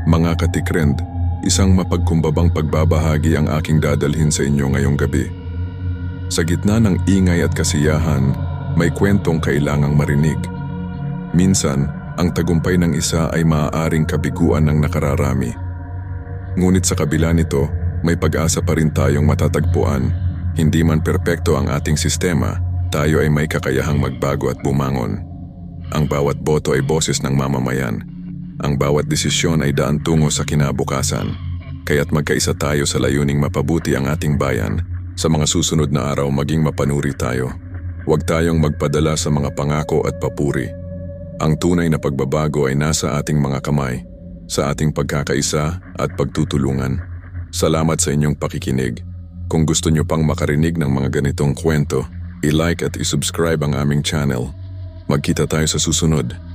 Mga katikrend, isang mapagkumbabang pagbabahagi ang aking dadalhin sa inyo ngayong gabi. Sa gitna ng ingay at kasiyahan, may kwentong kailangang marinig. Minsan, ang tagumpay ng isa ay maaaring kabiguan ng nakararami. Ngunit sa kabila nito, may pag-asa pa rin tayong matatagpuan. Hindi man perpekto ang ating sistema, tayo ay may kakayahang magbago at bumangon. Ang bawat boto ay boses ng mamamayan. Ang bawat desisyon ay daan tungo sa kinabukasan. Kaya't magkaisa tayo sa layuning mapabuti ang ating bayan. Sa mga susunod na araw maging mapanuri tayo. Huwag tayong magpadala sa mga pangako at papuri. Ang tunay na pagbabago ay nasa ating mga kamay, sa ating pagkakaisa at pagtutulungan. Salamat sa inyong pakikinig. Kung gusto nyo pang makarinig ng mga ganitong kwento, i-like at i-subscribe ang aming channel. Magkita tayo sa susunod.